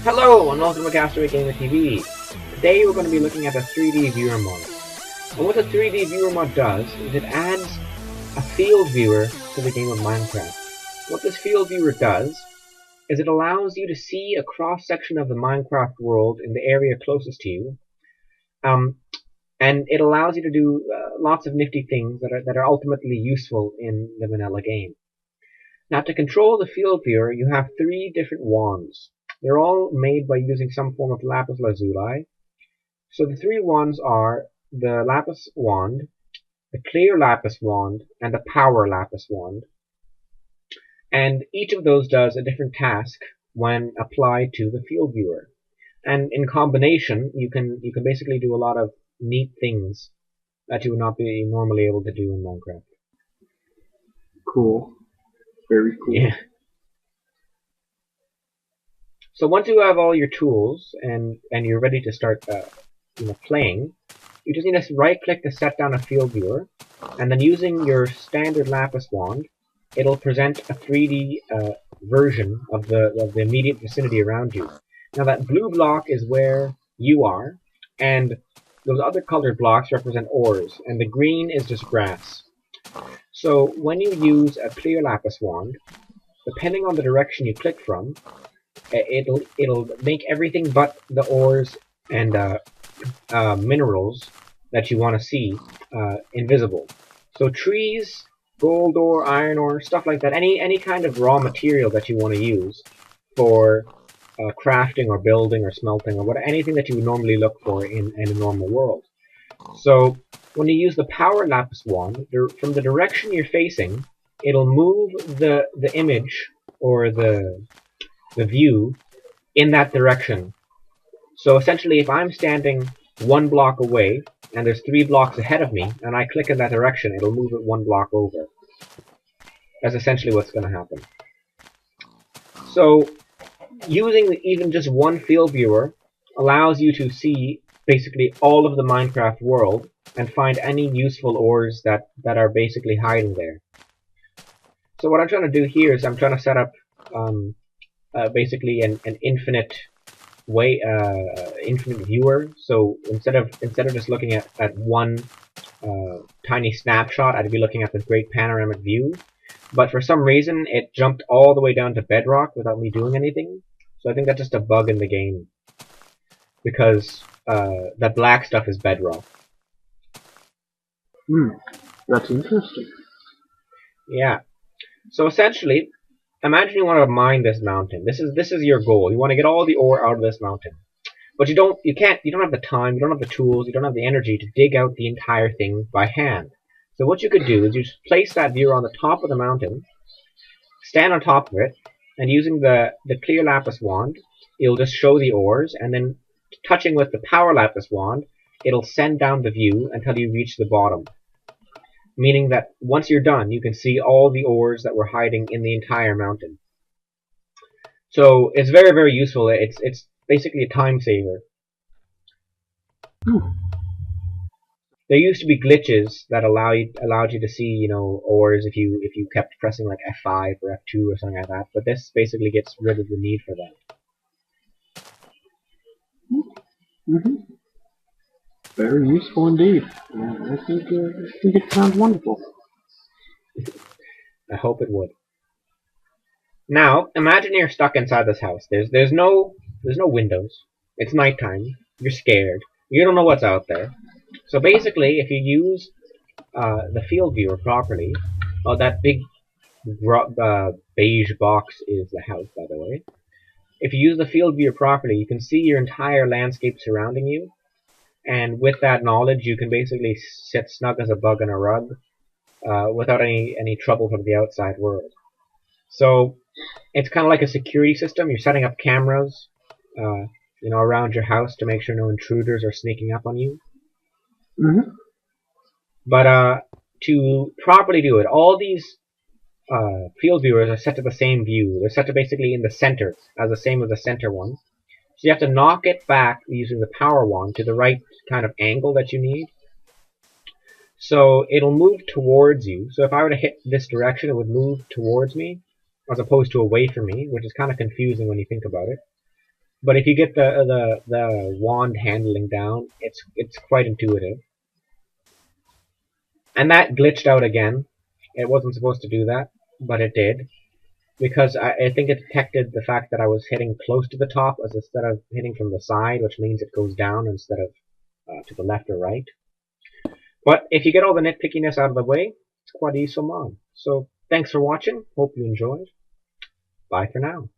Hello and welcome to CastawayGamerTV. Today we're going to be looking at a 3D viewer mod. And what the 3D viewer mod does is it adds a field viewer to the game of Minecraft. What this field viewer does is it allows you to see a cross-section of the Minecraft world in the area closest to you. And it allows you to do lots of nifty things that are ultimately useful in the vanilla game. Now, to control the field viewer, you have three different wands. They're all made by using some form of lapis lazuli. So the three wands are the lapis wand, the clear lapis wand, and the power lapis wand. And each of those does a different task when applied to the field viewer. And in combination, you can basically do a lot of neat things that you would not be normally able to do in Minecraft. Cool. Very cool. Yeah. So once you have all your tools and you're ready to start playing, you just need to right-click to set down a field viewer, and then using your standard lapis wand, it'll present a 3D version of the immediate vicinity around you. Now that blue block is where you are, and those other colored blocks represent ores, and the green is just grass. So when you use a clear lapis wand, depending on the direction you click from, it'll make everything but the ores and minerals that you want to see invisible. So trees, gold ore, iron ore, stuff like that, any kind of raw material that you want to use for crafting or building or smelting or anything that you would normally look for in a normal world. So when you use the power lapis wand, from the direction you're facing, it'll move the image or the view in that direction. So essentially, if I'm standing one block away and there's 3 blocks ahead of me and I click in that direction, it'll move it 1 block over. That's essentially what's going to happen. So using even just one field viewer allows you to see basically all of the Minecraft world and find any useful ores that are basically hiding there. So what I'm trying to do here is I'm trying to set up basically an infinite viewer. So instead of just looking at one tiny snapshot, I'd be looking at this great panoramic view. But for some reason, it jumped all the way down to bedrock without me doing anything. So I think that's just a bug in the game, because that black stuff is bedrock. That's interesting. Yeah. So essentially, imagine you want to mine this mountain. This is your goal. You want to get all the ore out of this mountain. But you don't have the time, you don't have the tools, you don't have the energy to dig out the entire thing by hand. So what you could do is you just place that viewer on the top of the mountain, stand on top of it, and using the clear lapis wand, it'll just show the ores, and then touching with the power lapis wand, it'll send down the view until you reach the bottom. Meaning that once you're done, you can see all the ores that were hiding in the entire mountain. So it's very, very useful. It's basically a time saver. There used to be glitches that allowed you to see, ores if you kept pressing like F5 or F2 or something like that. But this basically gets rid of the need for that. Very useful indeed. I think it sounds wonderful. I hope it would. Now, imagine you're stuck inside this house. There's no windows. It's nighttime. You're scared. You don't know what's out there. So basically, if you use the field viewer properly, that big beige box is the house, by the way. If you use the field viewer properly, you can see your entire landscape surrounding you. And with that knowledge, you can basically sit snug as a bug in a rug without any trouble from the outside world. So it's kind of like a security system. You're setting up cameras, around your house to make sure no intruders are sneaking up on you. But to properly do it, all these field viewers are set to the same view. They're set to basically in the center, as the same as the center one. So you have to knock it back using the power wand to the right kind of angle that you need. So it'll move towards you. So if I were to hit this direction, it would move towards me, as opposed to away from me, which is kind of confusing when you think about it. But if you get the wand handling down, it's quite intuitive. And that glitched out again. It wasn't supposed to do that, but it did. Because I think it detected the fact that I was hitting close to the top as instead of hitting from the side, which means it goes down instead of to the left or right. But if you get all the nitpickiness out of the way, it's quite a useful mod. So thanks for watching. Hope you enjoyed. Bye for now.